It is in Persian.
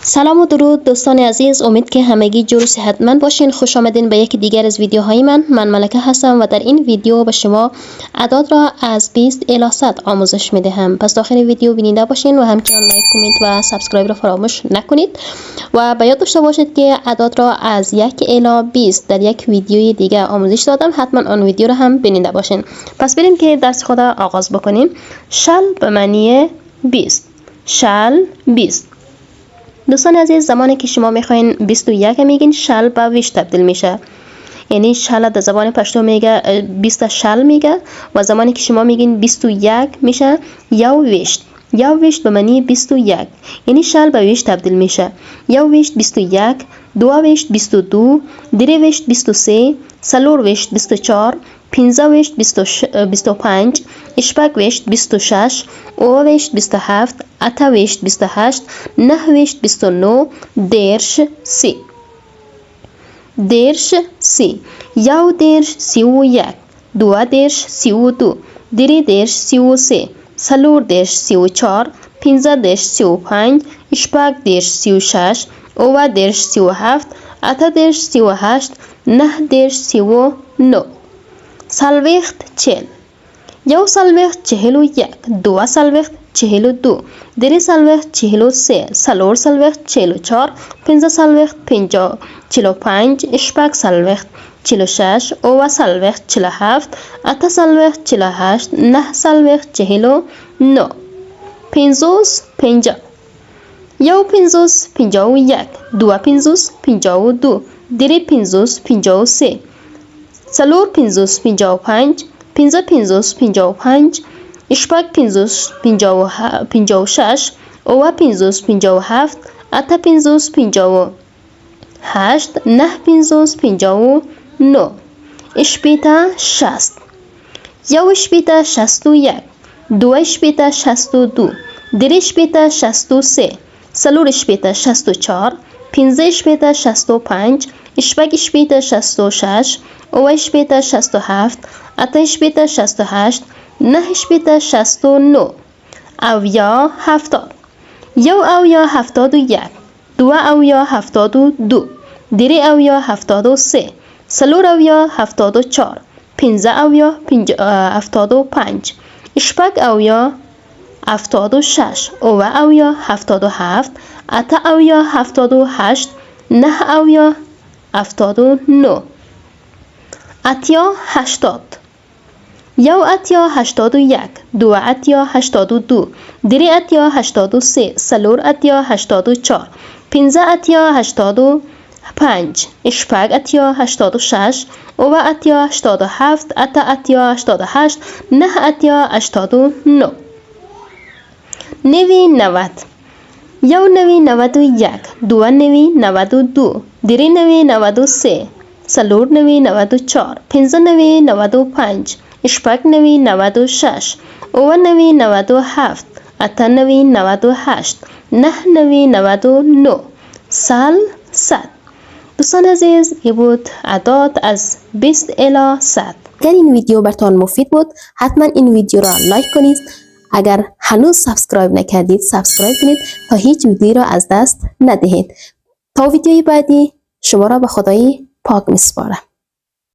سلام و درود دوستان عزیز، امید که همگی جور و صحتمند باشین. خوش آمدین به یکی دیگر از ویدیوهای من ملکه هستم و در این ویدیو به شما اعداد را از 20 الی 100 آموزش میدهم. پس داخل ویدیو بیننده باشین و همچنان لایک، کامنت و سابسکرایب را فراموش نکنید و به یاد داشته باشید که اعداد را از 1 الی 20 در یک ویدیوی دیگه آموزش دادم، حتما آن ویدیو را هم بیننده باشین. پس بریم که درس خود آغاز بکنیم. شل به معنی 20. شل 20. دوستان عزیز، زمانی که شما میخواین 21 میگین، شل به 20 تبدیل میشه. یعنی شل در زبان پشتو میگه 20 شل میگه و زمانی که شما میگین 21 میشه یو ویشت. یو ویشت به معنی 21، یعنی شل به 20 تبدیل میشه. یو ویشت 21، دو ویشت 22، دری ویشت 23، سلور ویشت 24، پینزه ویشت 25، اشپک ویشت 26، او ویشت 27، اته ویشت 28، نه ویشت 29، درش 30. درش 30. یو درش 31، دو درش 32، دری درش 33، سلور درش 34، پینزه درش 35، اشپک درش 36، او درش 37، اته درش 38، نه درش 39. سلویخت 40. یو سلویخت 41، دو سلویخت 42، دری سلویخت 43، سلور سلویخت 44، پنځه سلویخت 45، اشپک سلویخت 46، او سلویخت 47، اته سلویخت 48، نه سلویخت 49. پنځوس 50. یو پنځوس 51، دو پنځوس 52، دری پنځوس 53، سلور پنځوس 55، پنځه پنځوس 55، اشپک پنځوس 56، او پنځوس 57، اته پنځوس 58، نه پنځوس 59. اشپیته 60. یو اشپیته 61، دو اشپیته 62، دری اشپیته 63، سلور اشپیته 64، پنځه اشپیته 65، اشپک اشپیته 66، او اشپیته 67، اته اشپیته 68، نه اشپیته 69. اویا 70. یو اویا 71، دو اویا 72، دری اویا 73، سلور اویا 74، پنځه اویا 75، اشپک اویا 76، او اویا 77، اته اویا 78، نه اویا 79. اتیا 80. یو اتیا 81، دو اتیا 82، دری اتیا 83، سلور اتیا 84، پنځه اتیا 85، اشپک اتیا 86، او اتیا 87، اته اتیا 88، نه اتیا 89. نوی 90. یو نوی 91، دو نوی 92، دری نوی 93، سلور نوی 94، پنځه نوی 95، اشپک نوی 96، او نوی 97، اته نوی 98، نه نوی 99. سل 100. دوستان عزیز، این بود اعداد از 20 الی 100. اگر این ویدیو براتون مفید بود، حتما این ویدیو را لایک کنید. اگر هنوز سابسکرایب نکردید، سابسکرایب کنید تا هیچ ویدیو را از دست ندهید. تا ویدیوی بعدی شما را به خدای پاک میسپارم.